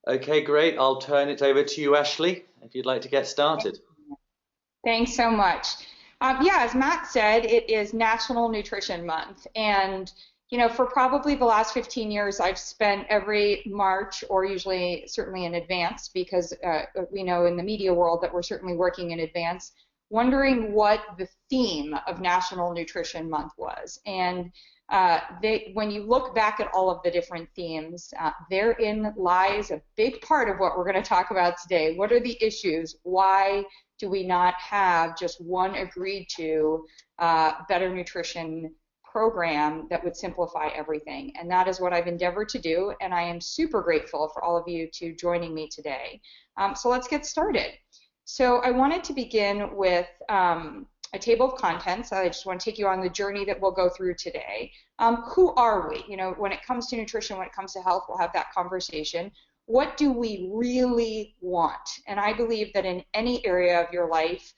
Okay, great. I'll turn it over to you, Ashley, if you'd like to get started. Thanks so much. Yeah, as Matt said, it is National Nutrition Month. And, for probably the last 15 years, I've spent every March, or usually certainly in advance, because we know in the media world that we're certainly working in advance, wondering what the theme of National Nutrition Month was. And when you look back at all of the different themes, therein lies a big part of what we're going to talk about today. What are the issues? Why do we not have just one agreed to better nutrition program that would simplify everything? And that is what I've endeavored to do, and I am super grateful for all of you to joining me today. So let's get started. So I wanted to begin with a table of contents. I just want to take you on the journey that we'll go through today. Who are we? When it comes to nutrition, when it comes to health, we'll have that conversation. What do we really want? And I believe that in any area of your life,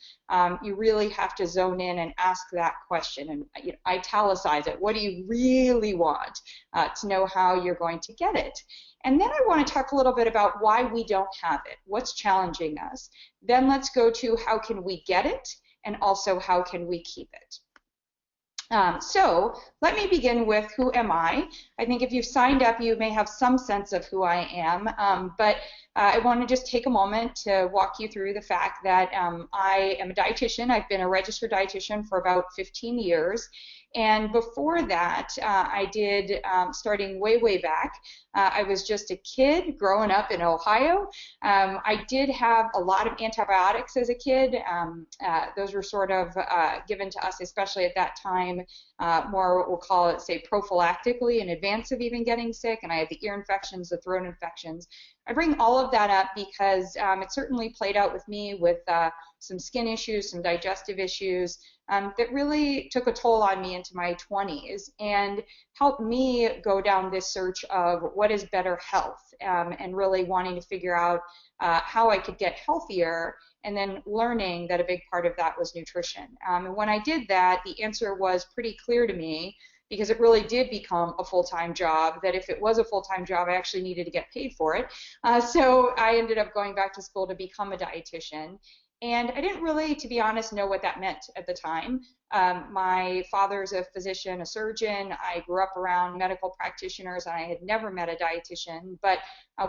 you really have to zone in and ask that question and italicize it. What do you really want to know how you're going to get it? And then I want to talk a little bit about why we don't have it, what's challenging us. Then let's go to how can we get it, and also how can we keep it. So let me begin with who am I? I think if you've signed up, you may have some sense of who I am, but I want to just take a moment to walk you through the fact that I am a dietitian. I've been a registered dietitian for about 15 years. And before that, I did, starting way, way back, I was just a kid growing up in Ohio. I did have a lot of antibiotics as a kid. Those were sort of given to us, especially at that time, more, we'll call it, say, prophylactically in advance of even getting sick. And I had the ear infections, the throat infections. I bring all of that up because it certainly played out with me with some skin issues, some digestive issues that really took a toll on me into my 20s and helped me go down this search of what is better health and really wanting to figure out how I could get healthier, and then learning that a big part of that was nutrition. And when I did that, the answer was pretty clear to me, because it really did become a full-time job, that if it was a full-time job, I actually needed to get paid for it. So I ended up going back to school to become a dietitian. And I didn't really, to be honest, know what that meant at the time. My father's a physician, a surgeon. I grew up around medical practitioners, and I had never met a dietitian. But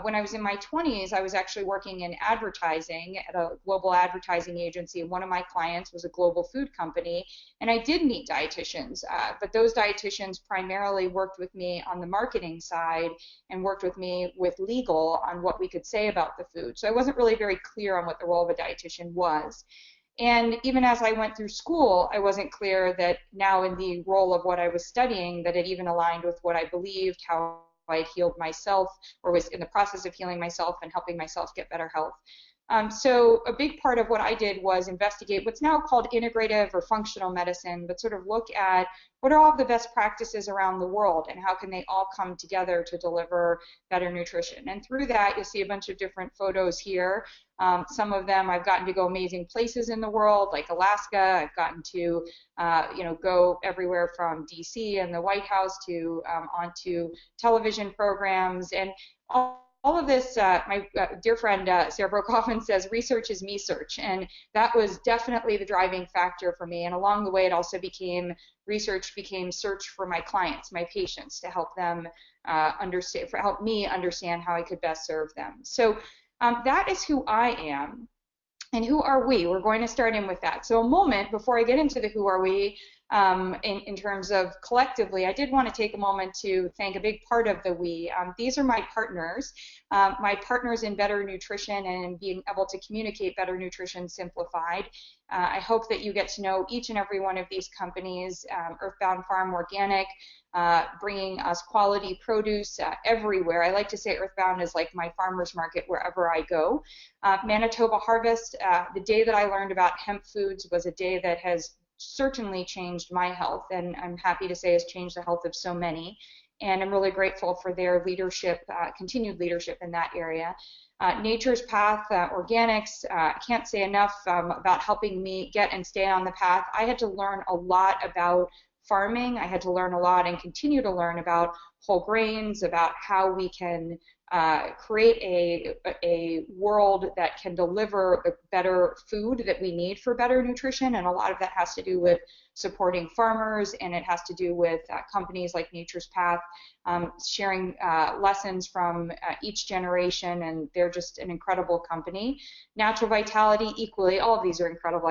when I was in my 20s, I was actually working in advertising at a global advertising agency. One of my clients was a global food company, and I did meet dietitians. But those dietitians primarily worked with me on the marketing side and worked with me with legal on what we could say about the food. So I wasn't really very clear on what the role of a dietitian was. And even as I went through school, I wasn't clear that now in the role of what I was studying, that it even aligned with what I believed, how I had healed myself, or was in the process of healing myself and helping myself get better health. So a big part of what I did was investigate what's now called integrative or functional medicine, but sort of look at what are all the best practices around the world and how can they all come together to deliver better nutrition. And through that, you'll see a bunch of different photos here. Some of them I've gotten to go amazing places in the world, like Alaska. I've gotten to, go everywhere from DC and the White House to onto television programs. And all of this, my dear friend Sarah Brooke often says, research is me search, and that was definitely the driving factor for me. And along the way, it also became search for my clients, my patients, to help them help me understand how I could best serve them. So that is who I am. And who are we? We're going to start in with that. So a moment before I get into the who are we, in terms of collectively, I did want to take a moment to thank a big part of the we. These are my partners in better nutrition and in being able to communicate better nutrition simplified. I hope that you get to know each and every one of these companies, Earthbound Farm Organic, bringing us quality produce everywhere. I like to say Earthbound is like my farmer's market wherever I go. Manitoba Harvest, the day that I learned about hemp foods was a day that has certainly changed my health, and I'm happy to say has changed the health of so many. And I'm really grateful for their leadership, continued leadership in that area. Nature's Path Organics, I can't say enough about helping me get and stay on the path. I had to learn a lot about farming. I had to learn a lot and continue to learn about whole grains, about how we can create a world that can deliver the better food that we need for better nutrition. And a lot of that has to do with supporting farmers, and it has to do with companies like Nature's Path sharing lessons from each generation, and they're just an incredible company. Natural Vitality, equally, all of these are incredible.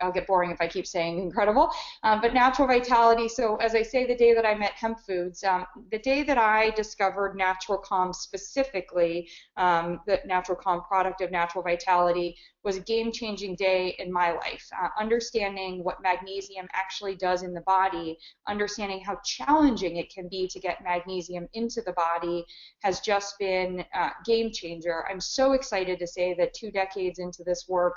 I'll get boring if I keep saying incredible, but Natural Vitality, so as I say, the day that I met Hemp Foods, the day that I discovered Natural Calm specifically, the Natural Calm product of Natural Vitality, was a game-changing day in my life. Understanding what magnesium actually does in the body, understanding how challenging it can be to get magnesium into the body has just been a game changer. I'm so excited to say that 2 decades into this work,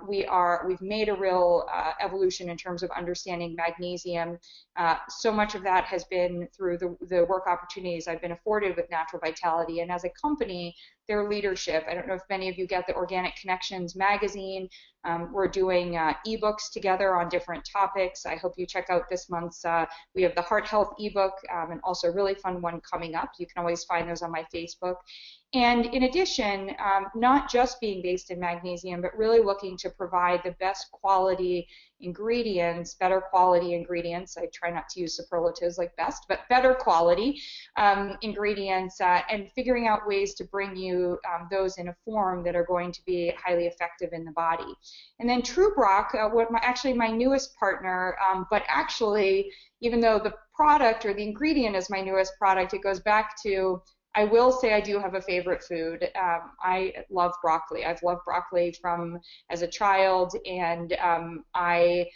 we've made a real evolution in terms of understanding magnesium. So much of that has been through the work opportunities I've been afforded with Natural Vitality, and as a company, their leadership. I don't know if many of you get the Organic Connections magazine. We're doing ebooks together on different topics. I hope you check out this month's, we have the Heart Health ebook, and also a really fun one coming up. You can always find those on my Facebook. And in addition, not just being based in magnesium, but really looking to provide the best quality ingredients, better quality ingredients. I try not to use superlatives like best, but better quality ingredients, and figuring out ways to bring you those in a form that are going to be highly effective in the body. And then TrueBrock, actually my newest partner, but actually, even though the product or the ingredient is my newest product, it goes back to, I will say I do have a favorite food. I love broccoli. I've loved broccoli from as a child, and I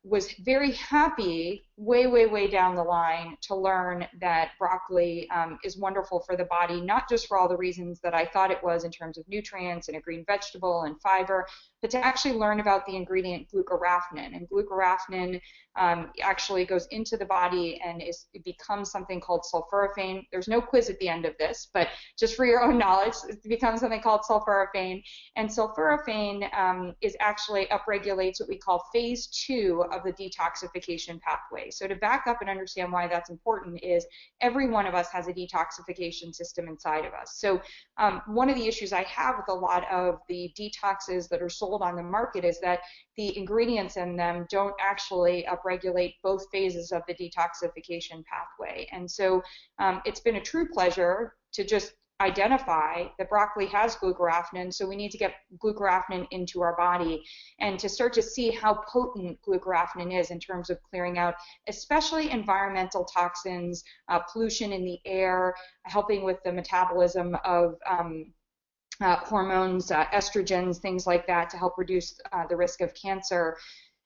was very happy way down the line to learn that broccoli is wonderful for the body, not just for all the reasons that I thought it was in terms of nutrients and a green vegetable and fiber, but to actually learn about the ingredient glucoraphanin. And glucoraphanin actually goes into the body and it becomes something called sulforaphane. There's no quiz at the end of this, but just for your own knowledge, it becomes something called sulforaphane. And sulforaphane is actually upregulates what we call phase 2 of the detoxification pathway. So to back up and understand why that's important is every one of us has a detoxification system inside of us. So one of the issues I have with a lot of the detoxes that are sold on the market is that the ingredients in them don't actually upregulate both phases of the detoxification pathway. And so it's been a true pleasure to just identify that broccoli has glucoraphanin, so we need to get glucoraphanin into our body and to start to see how potent glucoraphanin is in terms of clearing out especially environmental toxins, pollution in the air, helping with the metabolism of hormones, estrogens, things like that, to help reduce the risk of cancer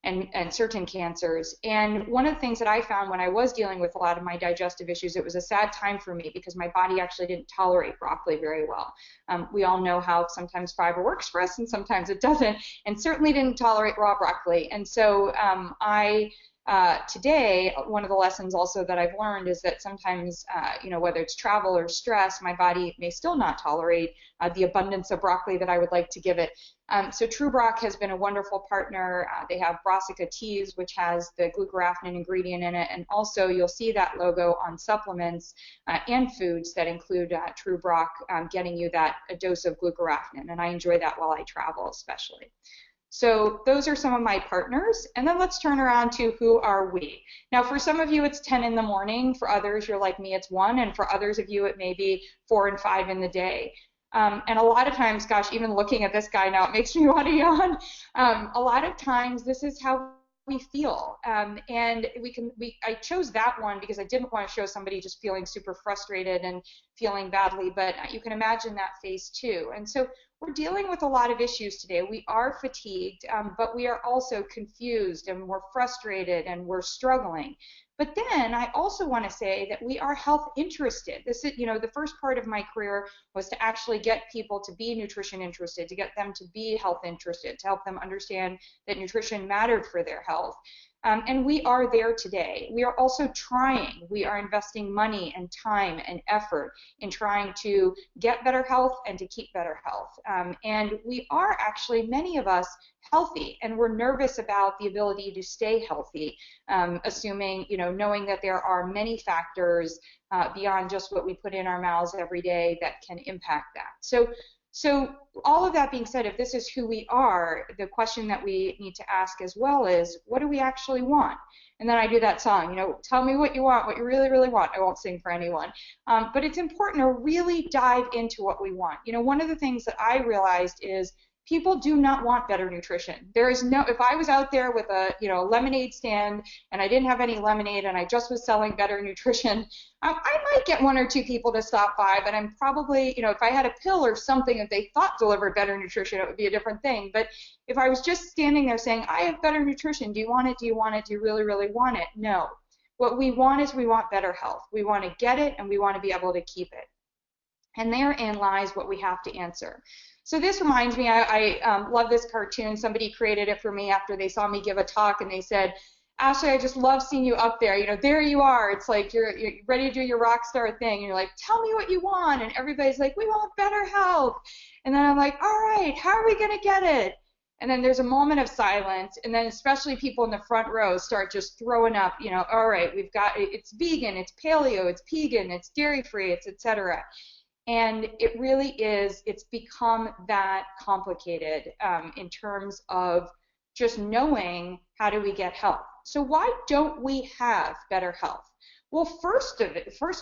and certain cancers. And one of the things that I found when I was dealing with a lot of my digestive issues, it was a sad time for me because my body actually didn't tolerate broccoli very well. We all know how sometimes fiber works for us and sometimes it doesn't, and certainly didn't tolerate raw broccoli. And so today, one of the lessons also that I've learned is that sometimes, whether it's travel or stress, my body may still not tolerate the abundance of broccoli that I would like to give it. So TrueBrock has been a wonderful partner. They have Brassica Teas, which has the glucoraphanin ingredient in it, and also you'll see that logo on supplements and foods that include TrueBrock, getting you a dose of glucoraphanin, and I enjoy that while I travel especially. So those are some of my partners, and then let's turn around to who are we. Now for some of you it's 10 in the morning, for others you're like me, it's 1, and for others of you it may be 4 and 5 in the day. And a lot of times, gosh, even looking at this guy now, it makes me want to yawn. A lot of times this is how we feel, and I chose that one because I didn't want to show somebody just feeling super frustrated and feeling badly, but you can imagine that phase 2. And so we're dealing with a lot of issues today. We are fatigued, but we are also confused and we're frustrated and we're struggling. But then I also want to say that we are health interested. This is, the first part of my career was to actually get people to be nutrition interested, to get them to be health interested, to help them understand that nutrition mattered for their health. And we are there today. We are also trying. We are investing money and time and effort in trying to get better health and to keep better health. And we are actually, many of us, healthy, and we're nervous about the ability to stay healthy, assuming, knowing that there are many factors beyond just what we put in our mouths every day that can impact that. So all of that being said, if this is who we are, the question that we need to ask as well is, what do we actually want? And then I do that song, tell me what you want, what you really, really want. I won't sing for anyone. But it's important to really dive into what we want. One of the things that I realized is people do not want better nutrition. There is no, if I was out there with a, lemonade stand and I didn't have any lemonade and I just was selling better nutrition, I might get one or two people to stop by, but I'm probably, if I had a pill or something that they thought delivered better nutrition, it would be a different thing. But if I was just standing there saying, I have better nutrition, do you want it? Do you want it? Do you really, really want it? No. What we want is we want better health. We want to get it and we want to be able to keep it. And therein lies what we have to answer. So this reminds me, I love this cartoon. Somebody created it for me after they saw me give a talk, and they said, Ashley, I just love seeing you up there. There you are. It's like you're ready to do your Rockstar thing. And you're like, tell me what you want. And everybody's like, we want better health. And then I'm like, all right, how are we going to get it? And then there's a moment of silence, and then especially people in the front row start just throwing up, all right, we've got, it's vegan, it's paleo, it's vegan, it's dairy-free, it's etc. And it really is, it's become that complicated in terms of just knowing how do we get health. So why don't we have better health? Well, first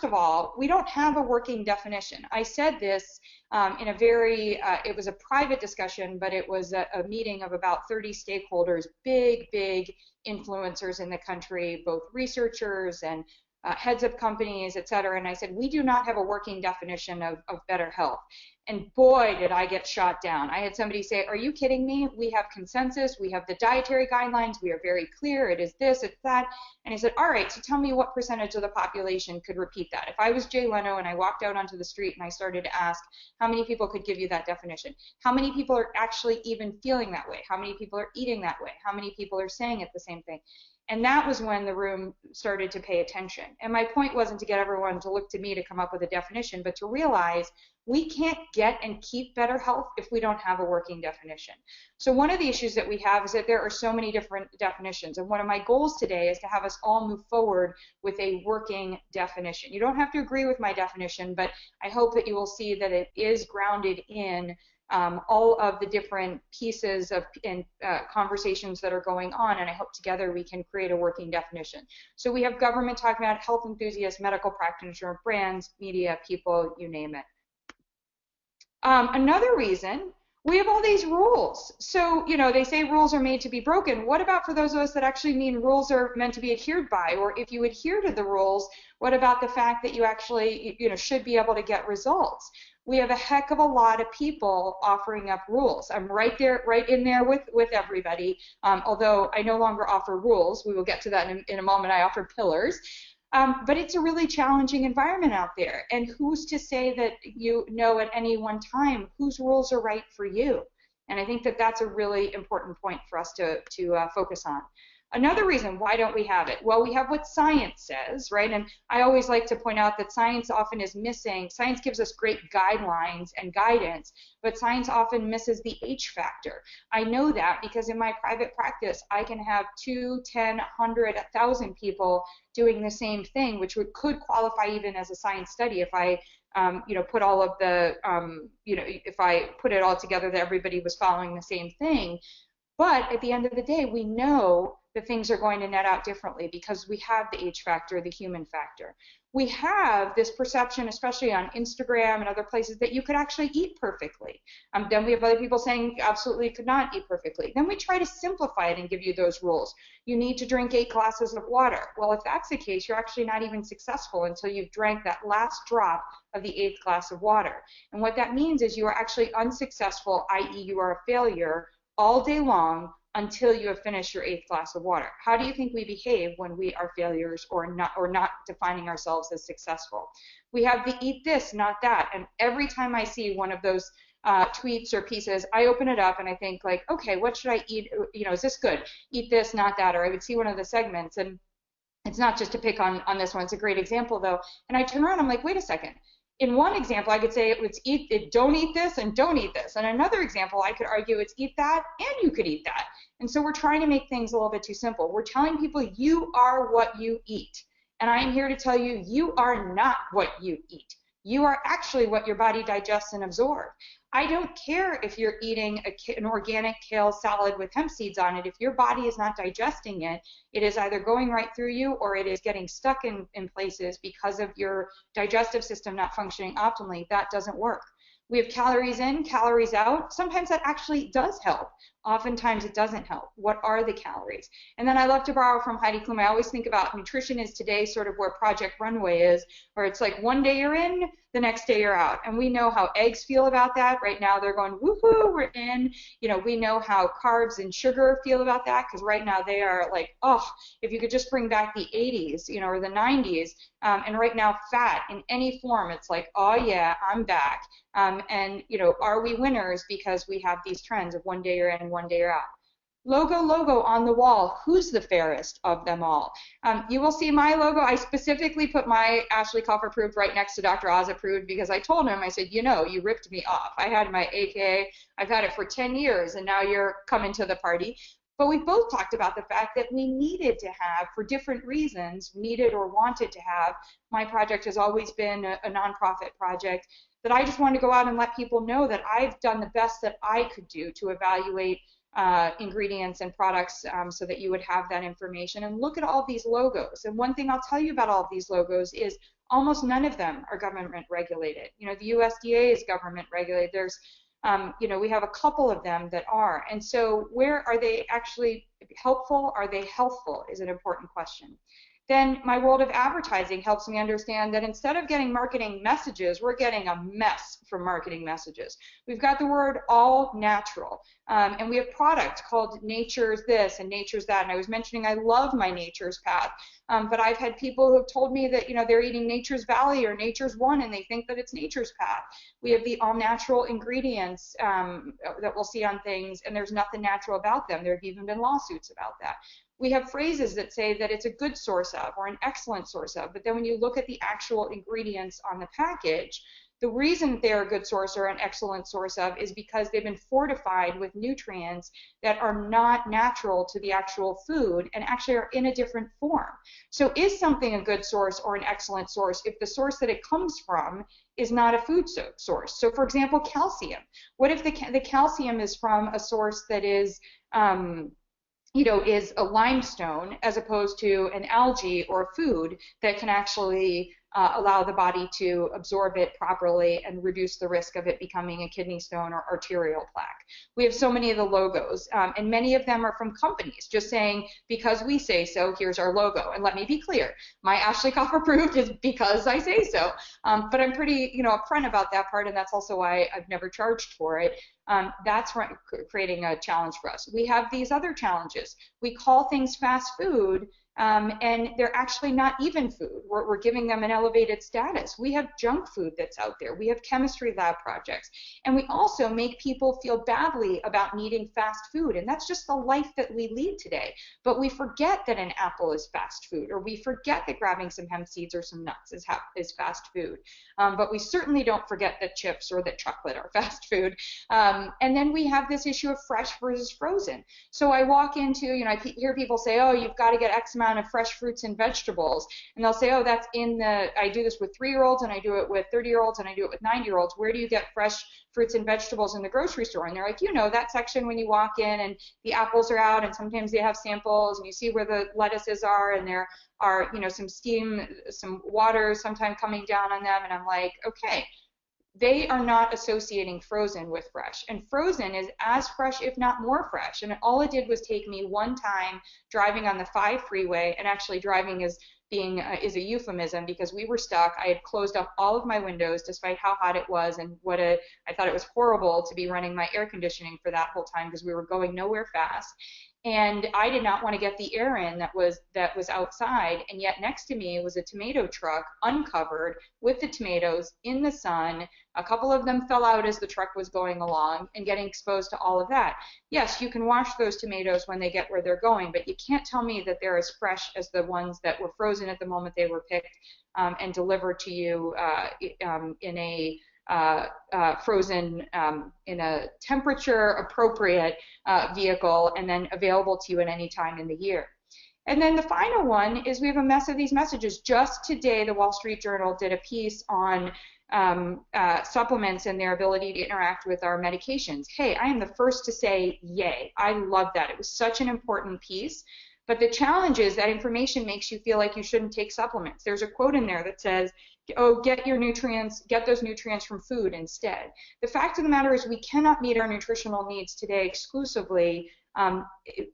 of all, we don't have a working definition. I said this in a very, it was a private discussion, but it was a meeting of about 30 stakeholders, big influencers in the country, both researchers and heads of companies, et cetera. And I said, we do not have a working definition of better health. And boy, did I get shot down. I had somebody say, are you kidding me? We have consensus. We have the dietary guidelines. We are very clear. It is this, it's that. And I said, all right, so tell me what percentage of the population could repeat that. If I was Jay Leno and I walked out onto the street and I started to ask how many people could give you that definition, how many people are actually even feeling that way? How many people are eating that way? How many people are saying it the same thing? And that was when the room started to pay attention. And my point wasn't to get everyone to look to me to come up with a definition, but to realize we can't get and keep better health if we don't have a working definition. So one of the issues that we have is that there are so many different definitions. And one of my goals today is to have us all move forward with a working definition. You don't have to agree with my definition, but I hope that you will see that it is grounded in all of the different pieces of conversations that are going on, and I hope together we can create a working definition. So we have government talking about health enthusiasts, medical practitioners, brands, media, people, you name it. Another reason, we have all these rules. So, they say rules are made to be broken. What about for those of us that actually mean rules are meant to be adhered by? Or if you adhere to the rules, what about the fact that you actually, should be able to get results? We have a heck of a lot of people offering up rules. I'm right in there with everybody, although I no longer offer rules. We will get to that in a moment. I offer pillars. But it's a really challenging environment out there. And who's to say that at any one time whose rules are right for you? And I think that that's a really important point for us to focus on. Another reason, why don't we have it? Well, we have what science says, right? And I always like to point out that science often is missing. Science gives us great guidelines and guidance, but science often misses the H factor. I know that because in my private practice, I can have 2, 10, 100, 1,000 people doing the same thing, which could qualify even as a science study if I put all of the, if I put it all together that everybody was following the same thing. But at the end of the day, we know that things are going to net out differently because we have the H factor, the human factor. We have this perception, especially on Instagram and other places, that you could actually eat perfectly. Then we have other people saying absolutely could not eat perfectly. Then we try to simplify it and give you those rules. You need to drink 8 glasses of water. Well, if that's the case, you're actually not even successful until you've drank that last drop of the 8th glass of water. And what that means is you are actually unsuccessful, i.e. you are a failure all day long until you have finished your 8th glass of water. How do you think we behave when we are failures or not defining ourselves as successful? We have the eat this, not that. And every time I see one of those tweets or pieces, I open it up and I think like, okay, what should I eat? You know, is this good? Eat this, not that. Or I would see one of the segments, and it's not just to pick on this one. It's a great example though. And I turn around, I'm like, wait a second. In one example, I could say it's don't eat this and don't eat this. And another example, I could argue it's eat that and you could eat that. And so we're trying to make things a little bit too simple. We're telling people you are what you eat. And I am here to tell you, you are not what you eat. You are actually what your body digests and absorbs. I don't care if you're eating an organic kale salad with hemp seeds on it. If your body is not digesting it, it is either going right through you or it is getting stuck in places because of your digestive system not functioning optimally. That doesn't work. We have calories in, calories out. Sometimes that actually does help. Oftentimes it doesn't help. What are the calories? And then I love to borrow from Heidi Klum. I always think about nutrition is today sort of where Project Runway is, where it's like one day you're in, the next day you're out. And we know how eggs feel about that. Right now they're going, woohoo, we're in. You know, we know how carbs and sugar feel about that, because right now they are like, oh, if you could just bring back the 80s, you know, or the 90s. And right now fat in any form, it's like, oh yeah, I'm back. And, you know, are we winners because we have these trends of one day you're in and one day you're out? Logo on the wall. Who's the fairest of them all? You will see my logo. I specifically put my Ashley Cuff approved right next to Dr. Oz approved because I told him, I said, you know, you ripped me off. I had my AKA. I've had it for 10 years, and now you're coming to the party. But we both talked about the fact that we needed to have, for different reasons, needed or wanted to have. My project has always been a nonprofit project that I just wanted to go out and let people know that I've done the best that I could do to evaluate ingredients and products so that you would have that information. And look at all these logos. And one thing I'll tell you about all of these logos is almost none of them are government regulated. You know, the USDA is government regulated. There's, you know, we have a couple of them that are. And so where are they actually helpful? Are they healthful is an important question. Then my world of advertising helps me understand that instead of getting marketing messages, we're getting a mess from marketing messages. We've got the word all natural, and we have product called Nature's this and Nature's that. And I was mentioning I love my Nature's Path, but I've had people who have told me that, you know, they're eating Nature's Valley or Nature's One and they think that it's Nature's Path. We have the all natural ingredients that we'll see on things, and there's nothing natural about them. There have even been lawsuits about that. We have phrases that say that it's a good source of or an excellent source of, but then when you look at the actual ingredients on the package, the reason they're a good source or an excellent source of is because they've been fortified with nutrients that are not natural to the actual food and actually are in a different form. So is something a good source or an excellent source if the source that it comes from is not a food source? So for example, calcium. What if the calcium is from a source that is you know, is a limestone as opposed to an algae or a food that can actually allow the body to absorb it properly and reduce the risk of it becoming a kidney stone or arterial plaque. We have so many of the logos, and many of them are from companies just saying, because we say so, here's our logo. And let me be clear, my Ashley Cuff approved is because I say so. But I'm pretty, you know, upfront about that part, and that's also why I've never charged for it. That's creating a challenge for us. We have these other challenges. We call things fast food, and they're actually not even food. We're giving them an elevated status. We have junk food that's out there. We have chemistry lab projects. And we also make people feel badly about needing fast food. And that's just the life that we lead today. But we forget that an apple is fast food, or we forget that grabbing some hemp seeds or some nuts is fast food. But we certainly don't forget that chips or that chocolate are fast food. And then we have this issue of fresh versus frozen. So I walk into, you know, I hear people say, oh, you've got to get X amount of fresh fruits and vegetables, and they'll say, oh, that's in the, I do this with 3-year-olds and I do it with 30-year-olds and I do it with 90-year-olds. Where do you get fresh fruits and vegetables in the grocery store? And they're like, you know, that section when you walk in and the apples are out and sometimes they have samples and you see where the lettuces are and there are, you know, some steam, some water sometime coming down on them. And I'm like, okay, they are not associating frozen with fresh. And frozen is as fresh, if not more fresh. And all it did was take me one time driving on the 5 freeway, and actually driving is a euphemism because we were stuck. I had closed up all of my windows despite how hot it was, and I thought it was horrible to be running my air conditioning for that whole time because we were going nowhere fast. And I did not want to get the air in that was outside, and yet next to me was a tomato truck uncovered with the tomatoes in the sun. A couple of them fell out as the truck was going along and getting exposed to all of that. Yes, you can wash those tomatoes when they get where they're going, but you can't tell me that they're as fresh as the ones that were frozen at the moment they were picked and delivered to you in a frozen in a temperature appropriate vehicle and then available to you at any time in the year. And then the final one is we have a mess of these messages. Just today, the Wall Street Journal did a piece on supplements and their ability to interact with our medications. Hey, I am the first to say yay. I love that. It was such an important piece. But the challenge is that information makes you feel like you shouldn't take supplements. There's a quote in there that says, oh, get those nutrients from food instead. The fact of the matter is we cannot meet our nutritional needs today exclusively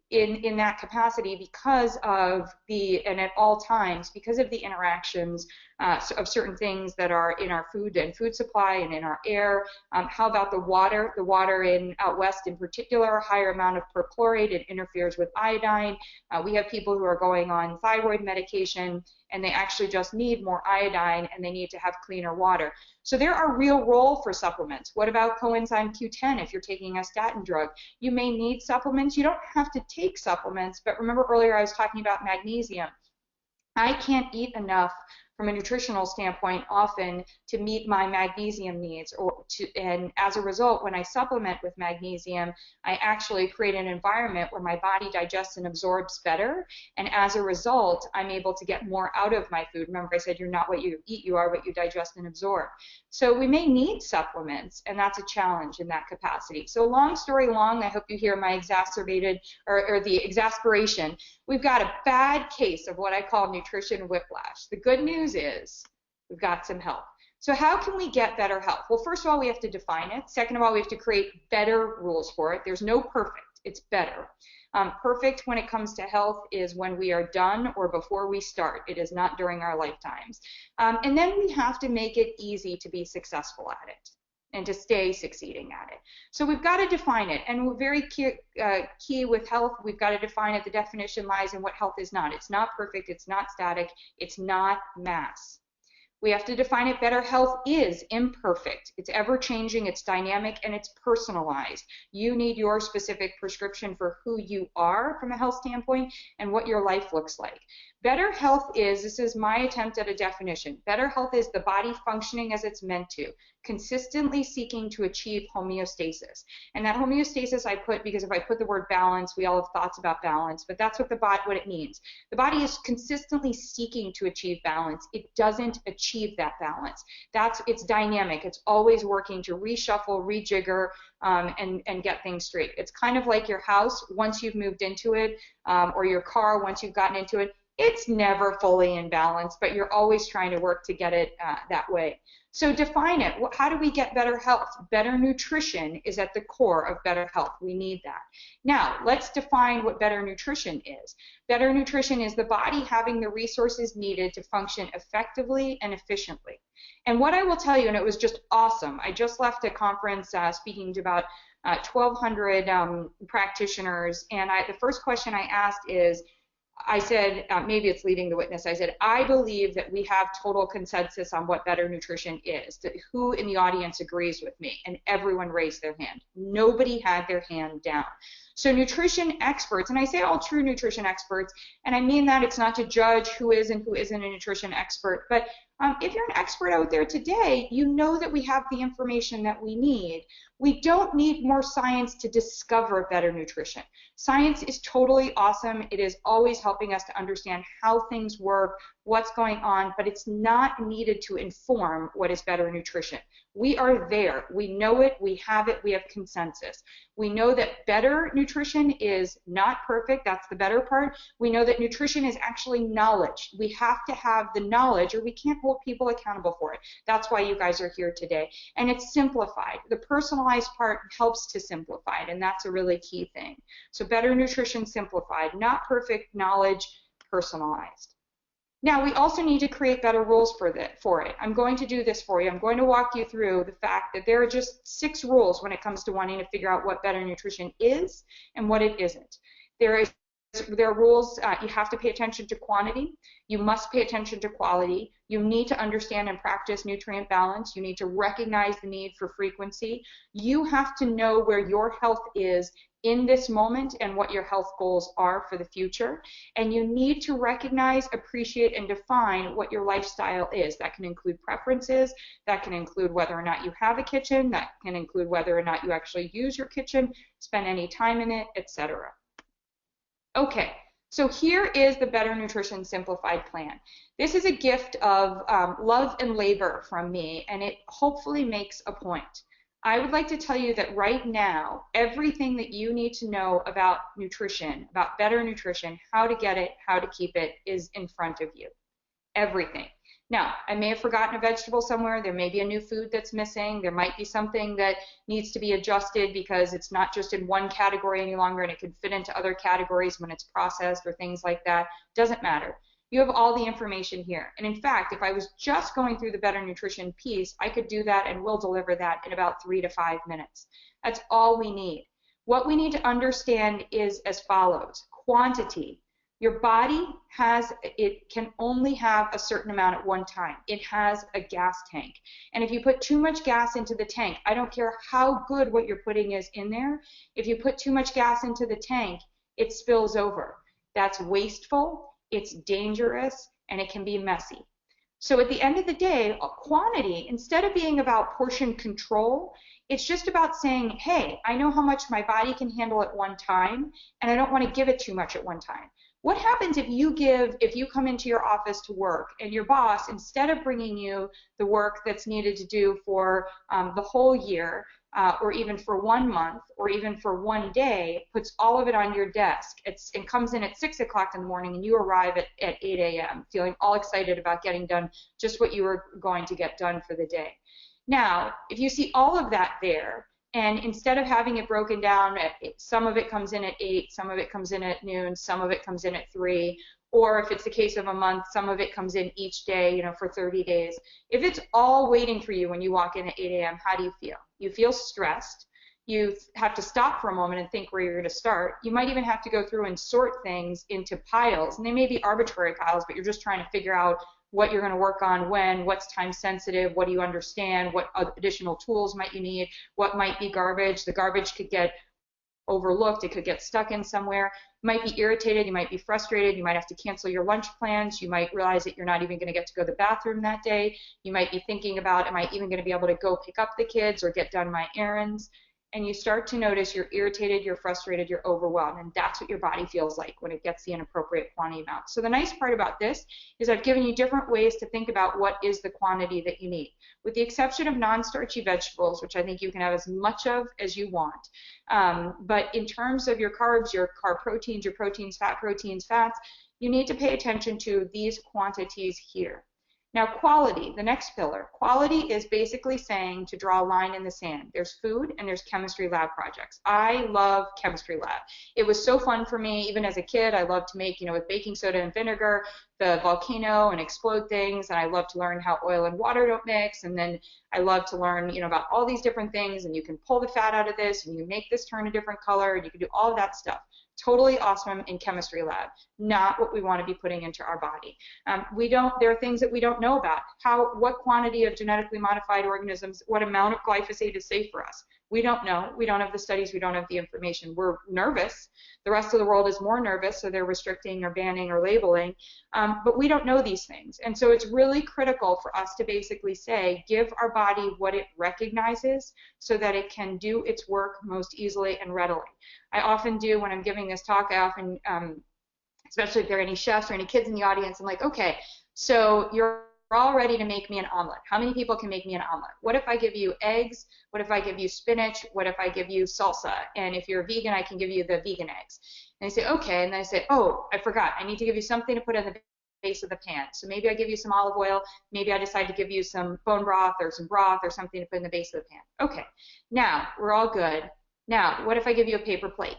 in that capacity because of and at all times, because of the interactions of certain things that are in our food and food supply and in our air. How about the water? The water in out west in particular, a higher amount of perchlorate, it interferes with iodine. We have people who are going on thyroid medication and they actually just need more iodine and they need to have cleaner water. So there are real role for supplements. What about coenzyme Q10 if you're taking a statin drug? You may need supplements. You don't have to take supplements, but remember earlier I was talking about magnesium. I can't eat enough from a nutritional standpoint often to meet my magnesium needs, and as a result, when I supplement with magnesium, I actually create an environment where my body digests and absorbs better, and as a result, I'm able to get more out of my food. Remember I said you're not what you eat, you are what you digest and absorb. So we may need supplements, and that's a challenge in that capacity. So long story long, I hope you hear my exacerbated, or the exasperation. We've got a bad case of what I call nutrition whiplash. The good news is we've got some help. So how can we get better health? Well, first of all, we have to define it. Second of all, we have to create better rules for it. There's no perfect. It's better. Perfect when it comes to health is when we are done or before we start. It is not during our lifetimes. And then we have to make it easy to be successful at it and to stay succeeding at it. So we've got to define it. And we're very key with health, we've got to define it. The definition lies in what health is not. It's not perfect. It's not static. It's not mass. We have to define it better. Health is imperfect. It's ever-changing, it's dynamic, and it's personalized. You need your specific prescription for who you are from a health standpoint and what your life looks like. Better health is, this is my attempt at a definition, better health is the body functioning as it's meant to, consistently seeking to achieve homeostasis. And that homeostasis I put, because if I put the word balance, we all have thoughts about balance, but that's what what it means. The body is consistently seeking to achieve balance. It doesn't achieve that balance. It's dynamic. It's always working to reshuffle, rejigger, and get things straight. It's kind of like your house once you've moved into it, or your car once you've gotten into it. It's never fully in balance, but you're always trying to work to get it that way. So define it. How do we get better health? Better nutrition is at the core of better health. We need that. Now, let's define what better nutrition is. Better nutrition is the body having the resources needed to function effectively and efficiently. And what I will tell you, and it was just awesome, I just left a conference speaking to about 1,200 practitioners, and the first question I asked is, I said, maybe it's leading the witness, I said, I believe that we have total consensus on what better nutrition is. Who in the audience agrees with me? And everyone raised their hand. Nobody had their hand down. So nutrition experts, and I say all true nutrition experts, and I mean that it's not to judge who is and who isn't a nutrition expert, but if you're an expert out there today, you know that we have the information that we need. We don't need more science to discover better nutrition. Science is totally awesome. It is always helping us to understand how things work, what's going on, but it's not needed to inform what is better nutrition. We are there. We know it. We have it. We have consensus. We know that better nutrition is not perfect. That's the better part. We know that nutrition is actually knowledge. We have to have the knowledge or we can't hold people accountable for it. That's why you guys are here today. And it's simplified. The personalized part helps to simplify it, and that's a really key thing. So better nutrition simplified, not perfect, knowledge, personalized. Now, we also need to create better rules for it. I'm going to do this for you. I'm going to walk you through the fact that there are just 6 rules when it comes to wanting to figure out what better nutrition is and what it isn't. There are rules. You have to pay attention to quantity. You must pay attention to quality. You need to understand and practice nutrient balance. You need to recognize the need for frequency. You have to know where your health is in this moment and what your health goals are for the future. And you need to recognize, appreciate, and define what your lifestyle is. That can include preferences. That can include whether or not you have a kitchen. That can include whether or not you actually use your kitchen, spend any time in it, etc. Okay, so here is the Better Nutrition Simplified plan. This is a gift of love and labor from me, and it hopefully makes a point. I would like to tell you that right now, everything that you need to know about nutrition, about better nutrition, how to get it, how to keep it, is in front of you. Everything. Now, I may have forgotten a vegetable somewhere. There may be a new food that's missing. There might be something that needs to be adjusted because it's not just in one category any longer and it can fit into other categories when it's processed or things like that. Doesn't matter. You have all the information here. And in fact, if I was just going through the better nutrition piece, I could do that and will deliver that in about 3 to 5 minutes. That's all we need. What we need to understand is as follows. Quantity. Your body can only have a certain amount at one time. It has a gas tank. And if you put too much gas into the tank, I don't care how good what you're putting is in there, if you put too much gas into the tank, it spills over. That's wasteful, it's dangerous, and it can be messy. So at the end of the day, quantity, instead of being about portion control, it's just about saying, hey, I know how much my body can handle at one time, and I don't want to give it too much at one time. What happens if you come into your office to work and your boss, instead of bringing you the work that's needed to do for the whole year, or even for 1 month, or even for 1 day, puts all of it on your desk and comes in at 6 o'clock in the morning and you arrive at 8 a.m. feeling all excited about getting done just what you were going to get done for the day. Now, if you see all of that there, and instead of having it broken down, some of it comes in at 8, some of it comes in at noon, some of it comes in at 3, or if it's the case of a month, some of it comes in each day, for 30 days. If it's all waiting for you when you walk in at 8 a.m., how do you feel? You feel stressed. You have to stop for a moment and think where you're going to start. You might even have to go through and sort things into piles, and they may be arbitrary piles, but you're just trying to figure out what you're going to work on when, what's time sensitive, what do you understand, what additional tools might you need, what might be garbage. The garbage could get overlooked, it could get stuck in somewhere. You might be irritated, you might be frustrated, you might have to cancel your lunch plans, you might realize that you're not even going to get to go to the bathroom that day, you might be thinking about, am I even going to be able to go pick up the kids or get done my errands? And you start to notice you're irritated, you're frustrated, you're overwhelmed, and that's what your body feels like when it gets the inappropriate quantity amount. So the nice part about this is I've given you different ways to think about what is the quantity that you need. With the exception of non-starchy vegetables, which I think you can have as much of as you want. But in terms of your carbs, your carb proteins, your proteins, fats, you need to pay attention to these quantities here. Now, quality, the next pillar. Quality is basically saying to draw a line in the sand. There's food and there's chemistry lab projects. I love chemistry lab. It was so fun for me, even as a kid. I loved to make, with baking soda and vinegar, the volcano and explode things. And I love to learn how oil and water don't mix. And then I love to learn, about all these different things. And you can pull the fat out of this and you make this turn a different color. And you can do all of that stuff. Totally awesome in chemistry lab, not what we want to be putting into our body. There are things that we don't know about. What quantity of genetically modified organisms, what amount of glyphosate is safe for us? We don't know. We don't have the studies. We don't have the information. We're nervous. The rest of the world is more nervous, so they're restricting or banning or labeling. But we don't know these things. And so it's really critical for us to basically say, give our body what it recognizes so that it can do its work most easily and readily. I often do, when I'm giving this talk, I often, especially if there are any chefs or any kids in the audience, I'm like, okay, so you're all ready to make me an omelet. How many people can make me an omelet? What if I give you eggs? What if I give you spinach? What if I give you salsa? And if you're a vegan, I can give you the vegan eggs. And they say, okay. And then I say, oh, I forgot. I need to give you something to put in the base of the pan. So maybe I give you some olive oil. Maybe I decide to give you some bone broth or some broth or something to put in the base of the pan. Okay. Now, we're all good. Now, what if I give you a paper plate?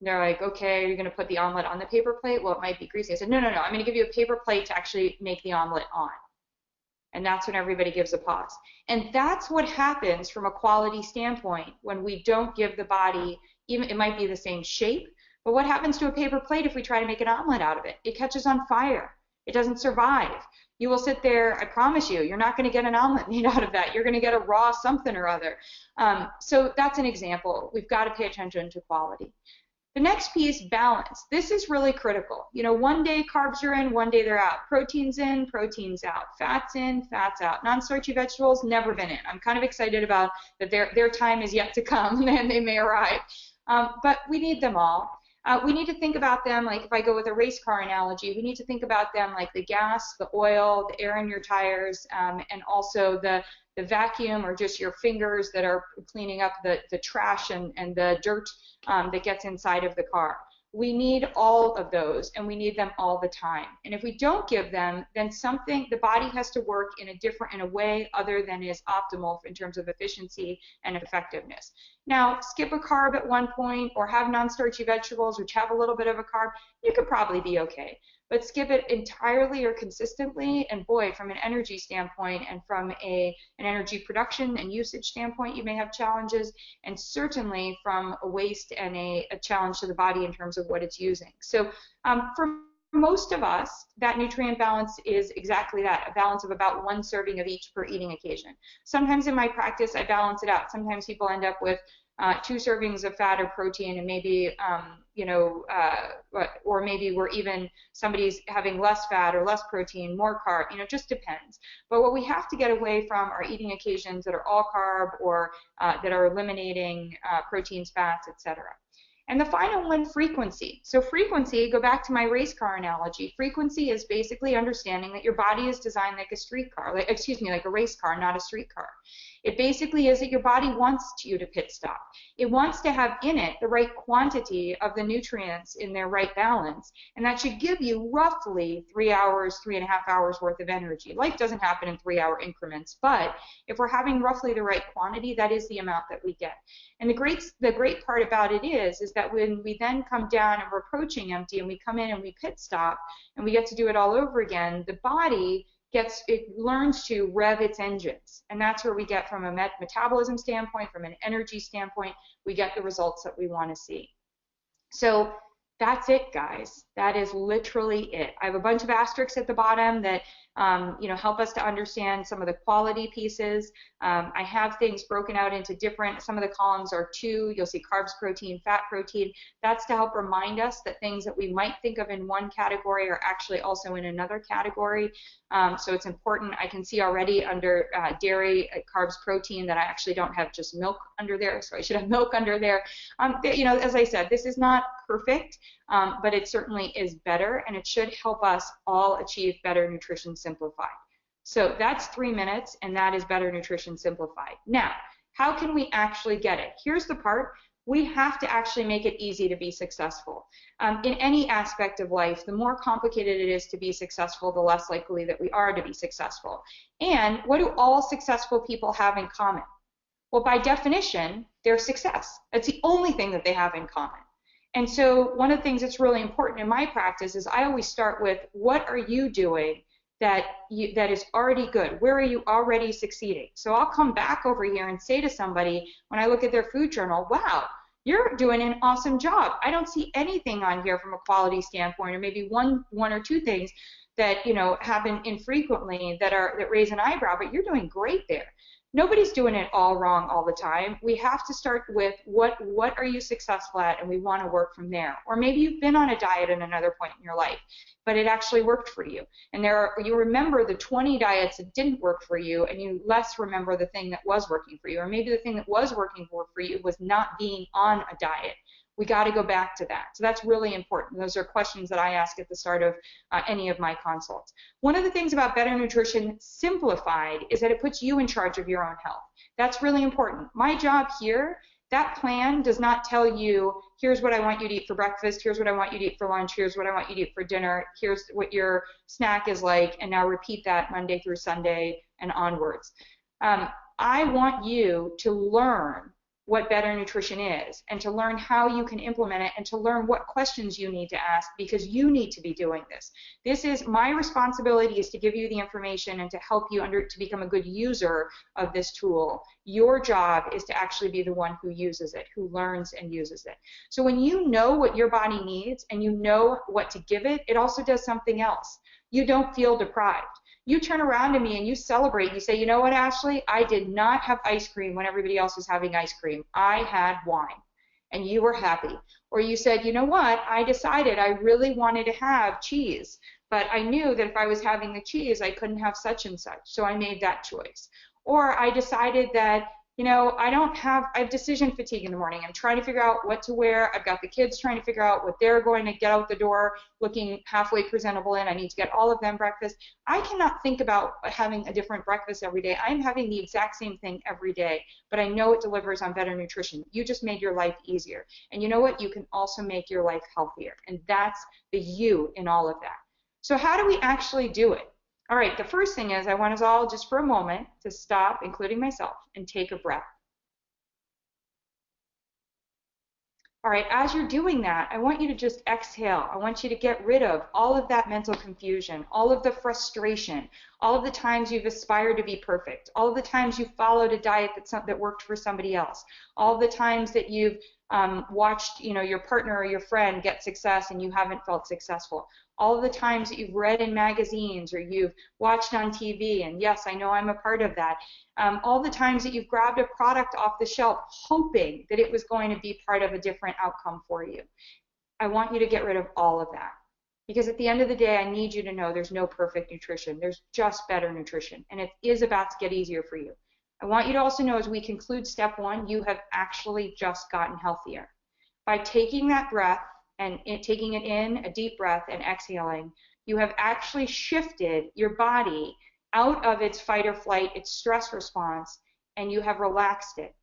They're like, okay, are you going to put the omelet on the paper plate? Well, it might be greasy. I said, no, I'm going to give you a paper plate to actually make the omelet on. And that's when everybody gives a pause. And that's what happens from a quality standpoint when we don't give the body, even it might be the same shape, But what happens to a paper plate if we try to make an omelet out of it? It catches on fire. It doesn't survive. You will sit there, I promise you, you're not going to get an omelet made out of that. You're going to get a raw something or other. So that's an example. We've got to pay attention to quality. The next piece, balance. This is really critical. You know, one day carbs are in, one day they're out. Proteins in, proteins out. Fats in, fats out. Non-starchy vegetables, never been in. I'm kind of excited about that their time is yet to come and they may arrive. But we need them all. We need to think about them, like if I go with a race car analogy, we need to think about them like the gas, the oil, the air in your tires, and also the vacuum or just your fingers that are cleaning up the trash and the dirt that gets inside of the car. We need all of those, and we need them all the time. And if we don't give them, then the body has to work in a way other than is optimal in terms of efficiency and effectiveness. Now, skip a carb at one point or have non-starchy vegetables which have a little bit of a carb, you could probably be okay. But skip it entirely or consistently, and boy, from an energy standpoint and from an energy production and usage standpoint, you may have challenges, and certainly from a waste and a challenge to the body in terms of what it's using. So for most of us, that nutrient balance is exactly that, a balance of about 1 serving of each per eating occasion. Sometimes in my practice, I balance it out. Sometimes people end up with 2 servings of fat or protein, and maybe, or maybe somebody's having less fat or less protein, more carb, it just depends. But what we have to get away from are eating occasions that are all carb or that are eliminating proteins, fats, etc. And the final one, frequency. So frequency, go back to my race car analogy. Frequency is basically understanding that your body is designed like a streetcar, like a race car, not a streetcar. It basically is that your body wants you to pit stop. It wants to have in it the right quantity of the nutrients in their right balance, and that should give you roughly 3 hours, 3.5 hours worth of energy. Life doesn't happen in 3-hour increments, but if we're having roughly the right quantity, that is the amount that we get. And the great part about it is that when we then come down and we're approaching empty and we come in and we pit stop and we get to do it all over again, the body learns to rev its engines, and that's where we get from a metabolism standpoint, from an energy standpoint, we get the results that we want to see. So that's it, guys. That is literally it. I have a bunch of asterisks at the bottom that help us to understand some of the quality pieces. I have things broken out into some of the columns are 2. You'll see carbs, protein, fat, protein. That's to help remind us that things that we might think of in one category are actually also in another category. So it's important. I can see already under dairy, carbs, protein that I actually don't have just milk under there, so I should have milk under there. As I said, this is not perfect, but it certainly is better, and it should help us all achieve better nutrition simplified. So that's 3 minutes, and that is better nutrition simplified. Now, how can we actually get it? Here's the part. We have to actually make it easy to be successful. In any aspect of life, the more complicated it is to be successful, the less likely that we are to be successful. And what do all successful people have in common? Well, by definition, their success. That's the only thing that they have in common. And so one of the things that's really important in my practice is I always start with, what are you doing that is already good? Where are you already succeeding? So I'll come back over here and say to somebody, when I look at their food journal, wow, you're doing an awesome job. I don't see anything on here from a quality standpoint, or maybe one or two things that happen infrequently that raise an eyebrow, but you're doing great there. Nobody's doing it all wrong all the time. We have to start with what are you successful at, and we want to work from there. Or maybe you've been on a diet at another point in your life, but it actually worked for you. And you remember the 20 diets that didn't work for you, and you less remember the thing that was working for you. Or maybe the thing that was working for you was not being on a diet. We got to go back to that. So that's really important. Those are questions that I ask at the start of any of my consults. One of the things about Better Nutrition Simplified is that it puts you in charge of your own health. That's really important. My job here, that plan does not tell you, here's what I want you to eat for breakfast, here's what I want you to eat for lunch, here's what I want you to eat for dinner, here's what your snack is like, and now repeat that Monday through Sunday and onwards. I want you to learn what better nutrition is, and to learn how you can implement it, and to learn what questions you need to ask, because you need to be doing this. This is my responsibility, is to give you the information and to help you to become a good user of this tool. Your job is to actually be the one who uses it, who learns and uses it. So when you know what your body needs and you know what to give it, it also does something else. You don't feel deprived. You turn around to me and you celebrate. You say, you know what, Ashley? I did not have ice cream when everybody else was having ice cream. I had wine. And you were happy. Or you said, you know what? I decided I really wanted to have cheese, but I knew that if I was having the cheese, I couldn't have such and such. So I made that choice. Or I decided that, you know, I have decision fatigue in the morning. I'm trying to figure out what to wear. I've got the kids trying to figure out what they're going to get out the door looking halfway presentable in. I need to get all of them breakfast. I cannot think about having a different breakfast every day. I'm having the exact same thing every day, but I know it delivers on better nutrition. You just made your life easier. And you know what? You can also make your life healthier. And that's the you in all of that. So how do we actually do it? All right, the first thing is I want us all just for a moment to stop, including myself, and take a breath. All right, as you're doing that, I want you to just exhale. I want you to get rid of all of that mental confusion, all of the frustration, all of the times you've aspired to be perfect, all of the times you followed a diet that worked for somebody else, all of the times that you've watched, you know, your partner or your friend get success and you haven't felt successful. All of the times that you've read in magazines or you've watched on TV, and yes, I know I'm a part of that. All the times that you've grabbed a product off the shelf hoping that it was going to be part of a different outcome for you. I want you to get rid of all of that. Because at the end of the day, I need you to know there's no perfect nutrition. There's just better nutrition. And it is about to get easier for you. I want you to also know as we conclude step one, you have actually just gotten healthier. By taking that breath and taking it in, a deep breath, and exhaling, you have actually shifted your body out of its fight or flight, its stress response, and you have relaxed it.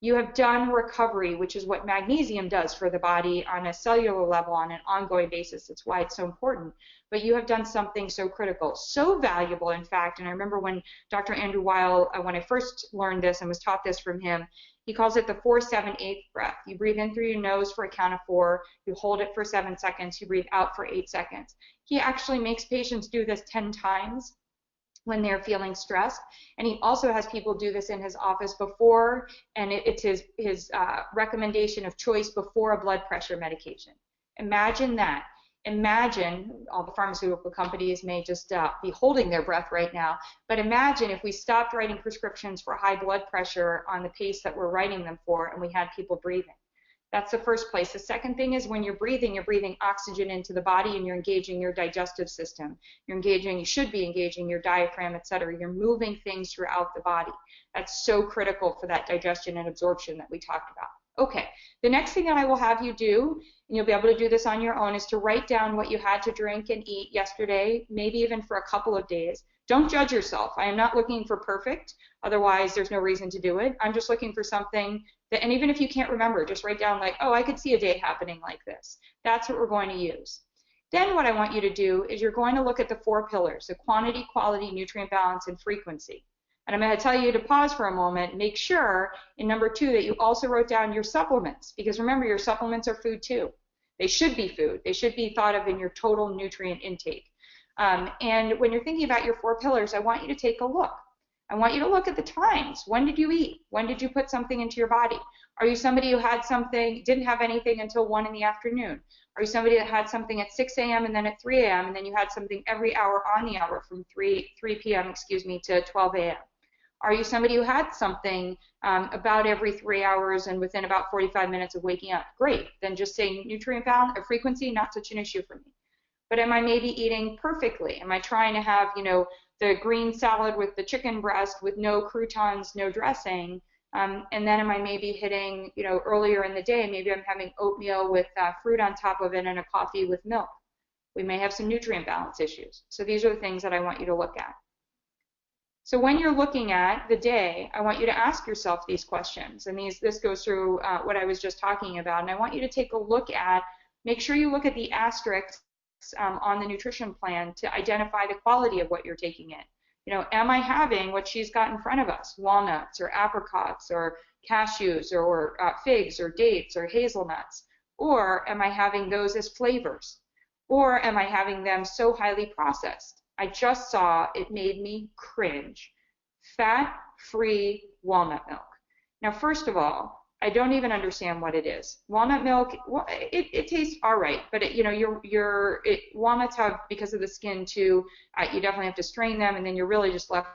You have done recovery, which is what magnesium does for the body on a cellular level on an ongoing basis. That's why it's so important. But you have done something so critical, so valuable, in fact. And I remember when Dr. Andrew Weil, when I first learned this and was taught this from him, he calls it the 4-7-8 breath. You breathe in through your nose for a count of 4. You hold it for 7 seconds. You breathe out for 8 seconds. He actually makes patients do this 10 times when they're feeling stressed. And he also has people do this in his office before, and it's his recommendation of choice before a blood pressure medication. Imagine that. Imagine, all the pharmaceutical companies may just be holding their breath right now, but imagine if we stopped writing prescriptions for high blood pressure on the pace that we're writing them for, and we had people breathing. That's the first place. The second thing is when you're breathing oxygen into the body and you're engaging your digestive system. You should be engaging your diaphragm, etc. You're moving things throughout the body. That's so critical for that digestion and absorption that we talked about. Okay, the next thing that I will have you do, and you'll be able to do this on your own, is to write down what you had to drink and eat yesterday, maybe even for a couple of days. Don't judge yourself. I am not looking for perfect, otherwise there's no reason to do it. I'm just looking for something that, and even if you can't remember, just write down like, oh, I could see a day happening like this. That's what we're going to use. Then what I want you to do is you're going to look at the 4 pillars, the quantity, quality, nutrient balance, and frequency. And I'm going to tell you to pause for a moment, make sure in number 2 that you also wrote down your supplements, because remember, your supplements are food too. They should be food. They should be thought of in your total nutrient intake. And when you're thinking about your 4 pillars, I want you to take a look. I want you to look at the times. When did you eat? When did you put something into your body? Are you somebody who had something, didn't have anything until 1 in the afternoon? Are you somebody that had something at 6 a.m. and then at 3 a.m. and then you had something every hour on the hour from 3 p.m. to 12 a.m.? Are you somebody who had something about every 3 hours and within about 45 minutes of waking up? Great. Then just say nutrient balance or frequency, not such an issue for me. But am I maybe eating perfectly? Am I trying to have, the green salad with the chicken breast with no croutons, no dressing? And then am I maybe hitting, earlier in the day, maybe I'm having oatmeal with fruit on top of it and a coffee with milk. We may have some nutrient balance issues. So these are the things that I want you to look at. So when you're looking at the day, I want you to ask yourself these questions. And this goes through what I was just talking about. And I want you to take a look at, make sure you look at the asterisks on the nutrition plan to identify the quality of what you're taking in. Am I having what she's got in front of us, walnuts or apricots or cashews or figs or dates or hazelnuts? Or am I having those as flavors? Or am I having them so highly processed? I just saw it made me cringe. Fat-free walnut milk. Now, first of all, I don't even understand what it is. Walnut milk, it tastes all right, but walnuts have, because of the skin too, you definitely have to strain them, and then you're really just left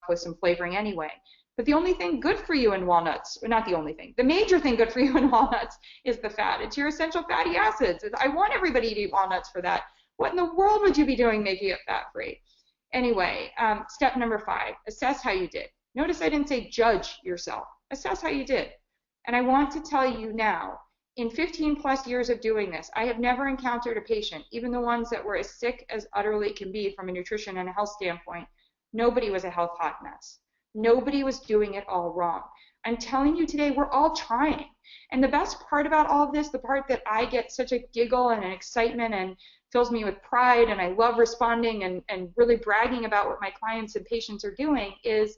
with some flavoring anyway. But the only thing good for you in walnuts, not the only thing, the major thing good for you in walnuts is the fat. It's your essential fatty acids. I want everybody to eat walnuts for that. What in the world would you be doing making it fat-free? Anyway, step number 5, assess how you did. Notice I didn't say judge yourself. Assess how you did. And I want to tell you now, in 15 plus years of doing this, I have never encountered a patient, even the ones that were as sick as utterly can be from a nutrition and a health standpoint, nobody was a health hot mess. Nobody was doing it all wrong. I'm telling you today, we're all trying. And the best part about all of this, the part that I get such a giggle and an excitement and fills me with pride, and I love responding and really bragging about what my clients and patients are doing, is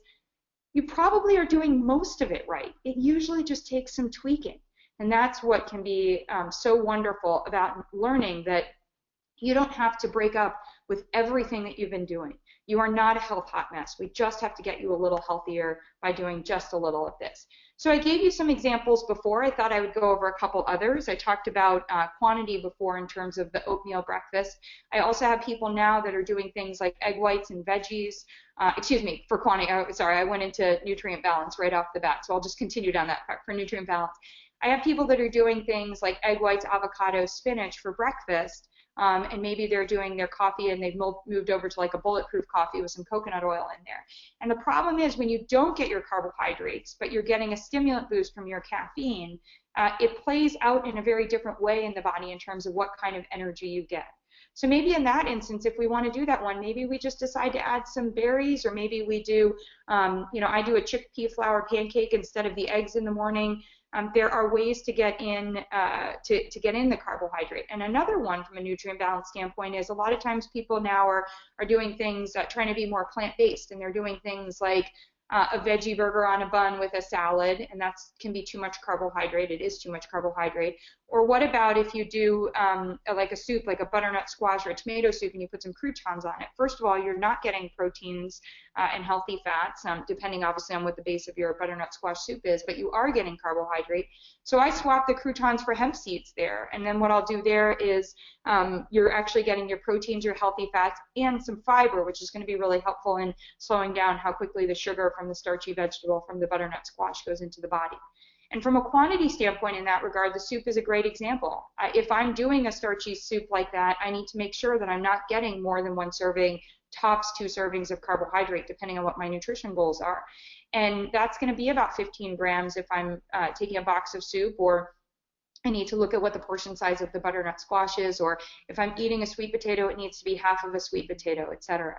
you probably are doing most of it right. It usually just takes some tweaking. And that's what can be so wonderful about learning, that you don't have to break up with everything that you've been doing. You are not a health hot mess. We just have to get you a little healthier by doing just a little of this. So I gave you some examples before. I thought I would go over a couple others. I talked about quantity before in terms of the oatmeal breakfast. I also have people now that are doing things like egg whites and veggies. For quantity. Sorry, I went into nutrient balance right off the bat, so I'll just continue down that part for nutrient balance. I have people that are doing things like egg whites, avocado, spinach for breakfast. And maybe they're doing their coffee and they've moved over to like a bulletproof coffee with some coconut oil in there. And the problem is, when you don't get your carbohydrates, but you're getting a stimulant boost from your caffeine, it plays out in a very different way in the body in terms of what kind of energy you get. So maybe in that instance, if we want to do that one, maybe we just decide to add some berries, or maybe we do, I do a chickpea flour pancake instead of the eggs in the morning. There are ways to get in to get in the carbohydrate. And another one from a nutrient balance standpoint is, a lot of times people now are doing things trying to be more plant-based, and they're doing things like a veggie burger on a bun with a salad, and that can be too much carbohydrate. It is too much carbohydrate. Or what about if you do like a soup, like a butternut squash or a tomato soup, and you put some croutons on it? First of all, you're not getting proteins and healthy fats, depending obviously on what the base of your butternut squash soup is, but you are getting carbohydrate. So I swap the croutons for hemp seeds there, and then what I'll do there is you're actually getting your proteins, your healthy fats, and some fiber, which is going to be really helpful in slowing down how quickly the sugar from the starchy vegetable from the butternut squash goes into the body. And from a quantity standpoint in that regard, the soup is a great example. If I'm doing a starchy soup like that, I need to make sure that I'm not getting more than 1 serving, tops 2 servings of carbohydrate, depending on what my nutrition goals are. And that's going to be about 15 grams if I'm taking a box of soup, or I need to look at what the portion size of the butternut squash is, or if I'm eating a sweet potato, it needs to be half of a sweet potato, etc.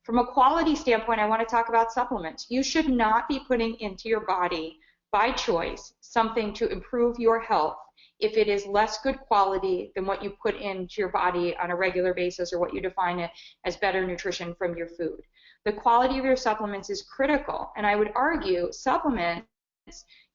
From a quality standpoint, I want to talk about supplements. You should not be putting into your body, by choice, something to improve your health if it is less good quality than what you put into your body on a regular basis, or what you define it as better nutrition from your food. The quality of your supplements is critical, and I would argue supplements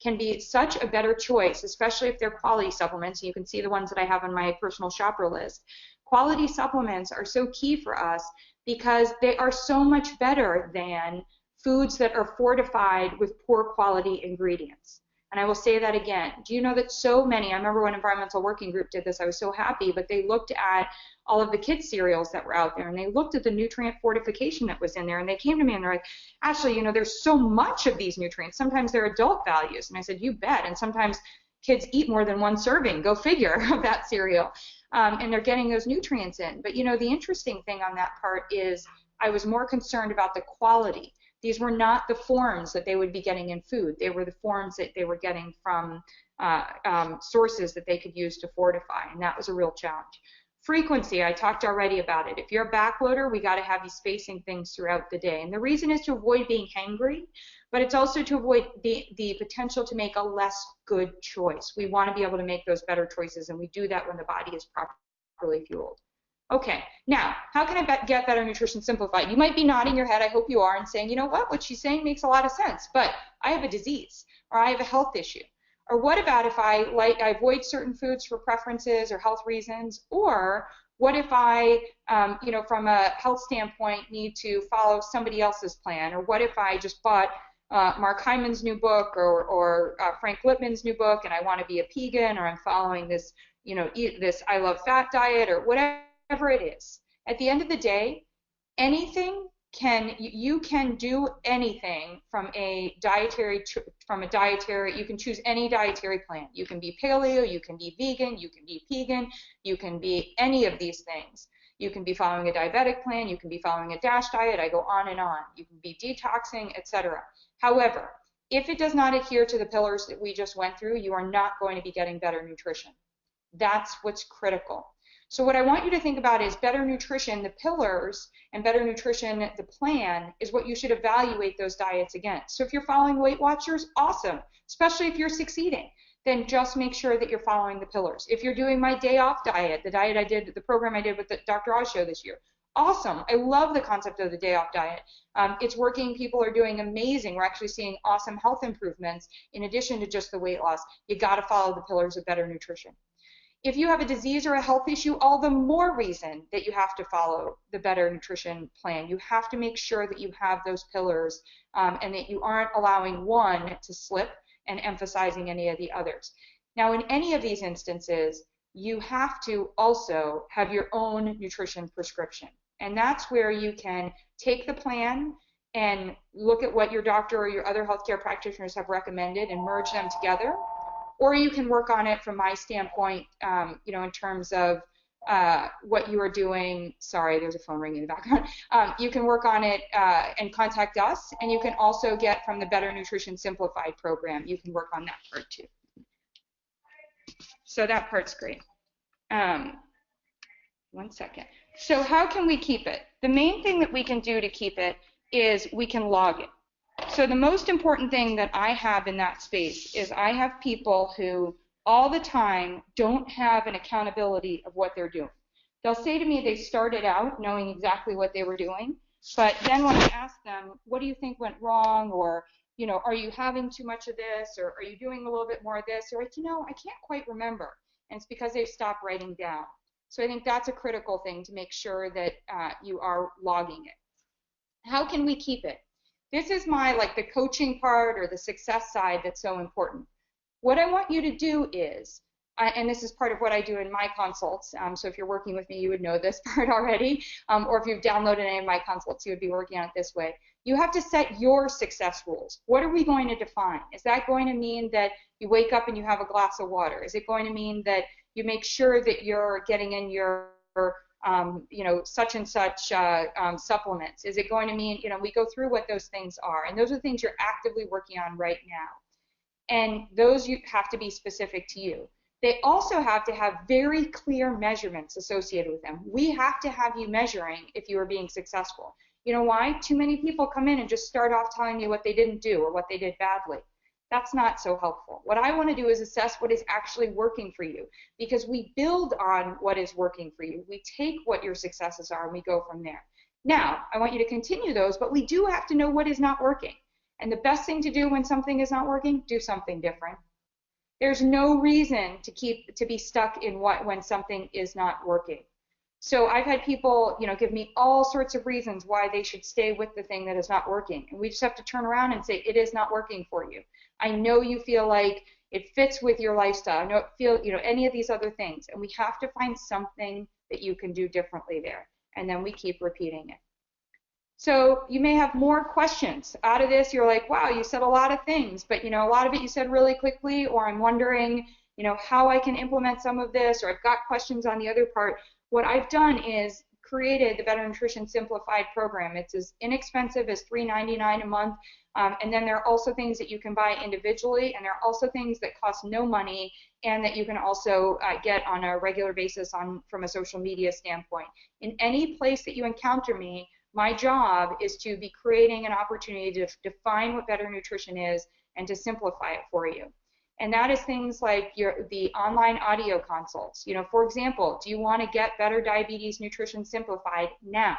can be such a better choice, especially if they're quality supplements. You can see the ones that I have on my personal shopper list. Quality supplements are so key for us because they are so much better than foods that are fortified with poor quality ingredients. And I will say that again. Do you know that so many, I remember when Environmental Working Group did this, I was so happy, but they looked at all of the kids' cereals that were out there, and they looked at the nutrient fortification that was in there, and they came to me and they're like, Ashley, there's so much of these nutrients. Sometimes they're adult values. And I said, you bet. And sometimes kids eat more than 1 serving, go figure, of that cereal. And they're getting those nutrients in. But the interesting thing on that part is I was more concerned about the quality. These were not the forms that they would be getting in food. They were the forms that they were getting from sources that they could use to fortify, and that was a real challenge. Frequency, I talked already about it. If you're a backloader, we got to have you spacing things throughout the day. And the reason is to avoid being hangry, but it's also to avoid the potential to make a less good choice. We want to be able to make those better choices, and we do that when the body is properly fueled. Okay, now, how can I get Better Nutrition Simplified? You might be nodding your head, I hope you are, and saying, you know what she's saying makes a lot of sense, but I have a disease, or I have a health issue. Or what about if I avoid certain foods for preferences or health reasons? Or what if I, from a health standpoint, need to follow somebody else's plan? Or what if I just bought Mark Hyman's new book or Frank Lipman's new book, and I want to be a vegan, or I'm following this, eat this I Love Fat diet, or whatever it is. At the end of the day, you can do anything from a dietary, you can choose any dietary plan. You can be paleo, you can be vegan, you can be you can be any of these things. You can be following a diabetic plan, you can be following a DASH diet, I go on and on. You can be detoxing, etc. However, if it does not adhere to the pillars that we just went through, you are not going to be getting better nutrition. That's what's critical. So what I want you to think about is better nutrition, the pillars, and better nutrition, the plan, is what you should evaluate those diets against. So if you're following Weight Watchers, awesome, especially if you're succeeding. Then just make sure that you're following the pillars. If you're doing my day off diet, the program I did with the Dr. Oz show this year, awesome. I love the concept of the day off diet. It's working. People are doing amazing. We're actually seeing awesome health improvements in addition to just the weight loss. You got to follow the pillars of better nutrition. If you have a disease or a health issue, all the more reason that you have to follow the better nutrition plan. You have to make sure that you have those pillars and that you aren't allowing one to slip and emphasizing any of the others. Now, in any of these instances, you have to also have your own nutrition prescription. And that's where you can take the plan and look at what your doctor or your other healthcare practitioners have recommended and merge them together. Or you can work on it from my standpoint, in terms of what you are doing. Sorry, there's a phone ringing in the background. You can work on it and contact us, and you can also get from the Better Nutrition Simplified program. You can work on that part too. So that part's great. 1 second. So how can we keep it? The main thing that we can do to keep it is we can log it. So the most important thing that I have in that space is I have people who all the time don't have an accountability of what they're doing. They'll say to me they started out knowing exactly what they were doing, but then when I ask them, what do you think went wrong? Or, are you having too much of this? Or are you doing a little bit more of this? They're like, I can't quite remember. And it's because they've stopped writing down. So I think that's a critical thing to make sure that you are logging it. How can we keep it? This is the coaching part or the success side that's so important. What I want you to do is, and this is part of what I do in my consults, so if you're working with me, you would know this part already, or if you've downloaded any of my consults, you would be working on it this way. You have to set your success rules. What are we going to define? Is that going to mean that you wake up and you have a glass of water? Is it going to mean that you make sure that you're getting in your such and such supplements? Is it going to mean, we go through what those things are, and those are things you're actively working on right now. And those you have to be specific to you. They also have to have very clear measurements associated with them. We have to have you measuring if you are being successful. You know why? Too many people come in and just start off telling you what they didn't do or what they did badly. That's not so helpful. What I want to do is assess what is actually working for you, because we build on what is working for you. We take what your successes are and we go from there. Now, I want you to continue those, but we do have to know what is not working. And the best thing to do when something is not working, do something different. There's no reason to be stuck in when something is not working. So I've had people, give me all sorts of reasons why they should stay with the thing that is not working. And we just have to turn around and say, it is not working for you. I know you feel like it fits with your lifestyle. I know it feels, any of these other things. And we have to find something that you can do differently there. And then we keep repeating it. So you may have more questions out of this. You're like, wow, you said a lot of things, but a lot of it you said really quickly, or I'm wondering, how I can implement some of this, or I've got questions on the other part. What I've done is created the Better Nutrition Simplified program. It's as inexpensive as $3.99 a month, and then there are also things that you can buy individually, and there are also things that cost no money and that you can also get on a regular basis from a social media standpoint. In any place that you encounter me, my job is to be creating an opportunity to define what better nutrition is and to simplify it for you. And that is things like the online audio consults. For example, do you want to get Better Diabetes Nutrition Simplified now?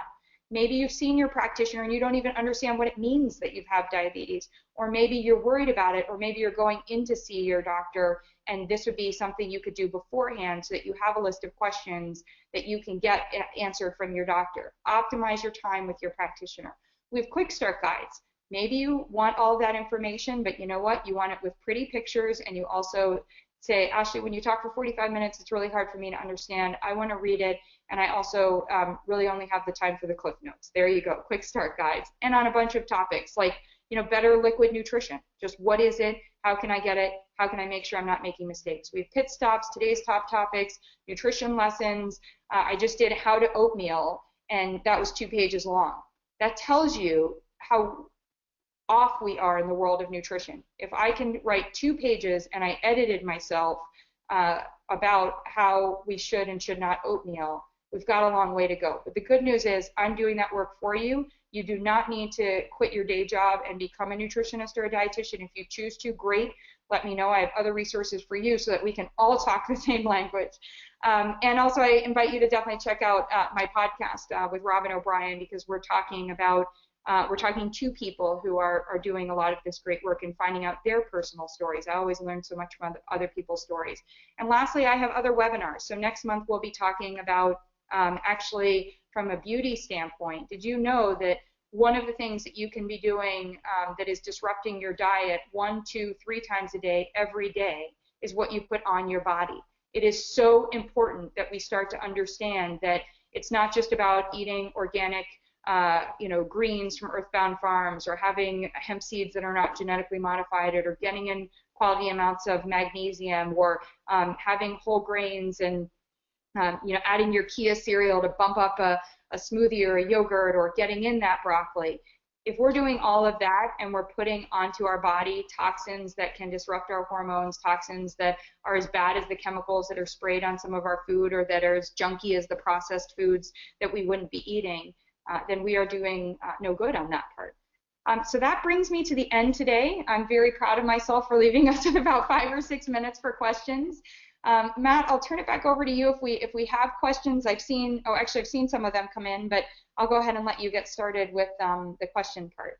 Maybe you've seen your practitioner and you don't even understand what it means that you have diabetes, or maybe you're worried about it, or maybe you're going in to see your doctor, and this would be something you could do beforehand so that you have a list of questions that you can get answered from your doctor. Optimize your time with your practitioner. We have quick start guides. Maybe you want all of that information, but you know what? You want it with pretty pictures, and you also say, Ashley, when you talk for 45 minutes, it's really hard for me to understand. I want to read it, and I also really only have the time for the cliff notes. There you go, quick start guides. And on a bunch of topics like, better liquid nutrition. Just what is it? How can I get it? How can I make sure I'm not making mistakes? We have pit stops, today's top topics, nutrition lessons. I just did how to oatmeal, and that was 2 pages long. That tells you how off we are in the world of nutrition. If I can write 2 pages and I edited myself about how we should and should not oatmeal, we've got a long way to go. But the good news is I'm doing that work for you. You do not need to quit your day job and become a nutritionist or a dietitian. If you choose to, great. Let me know. I have other resources for you so that we can all talk the same language. And also I invite you to definitely check out my podcast with Robin O'Brien, because we're talking to people who are doing a lot of this great work and finding out their personal stories. I always learn so much from other people's stories. And lastly, I have other webinars. So next month we'll be talking about actually from a beauty standpoint. Did you know that one of the things that you can be doing that is disrupting your diet 1, 2, 3 times a day, every day, is what you put on your body? It is so important that we start to understand that it's not just about eating organic greens from earthbound farms, or having hemp seeds that are not genetically modified, or getting in quality amounts of magnesium, or having whole grains, and adding your Kia cereal to bump up a smoothie or a yogurt, or getting in that broccoli. If we're doing all of that and we're putting onto our body toxins that can disrupt our hormones, toxins that are as bad as the chemicals that are sprayed on some of our food, or that are as junky as the processed foods that we wouldn't be eating, then we are doing no good on that part. So that brings me to the end today. I'm very proud of myself for leaving us with about 5 or 6 minutes for questions. Matt, I'll turn it back over to you if we have questions. I've seen some of them come in, but I'll go ahead and let you get started with the question part.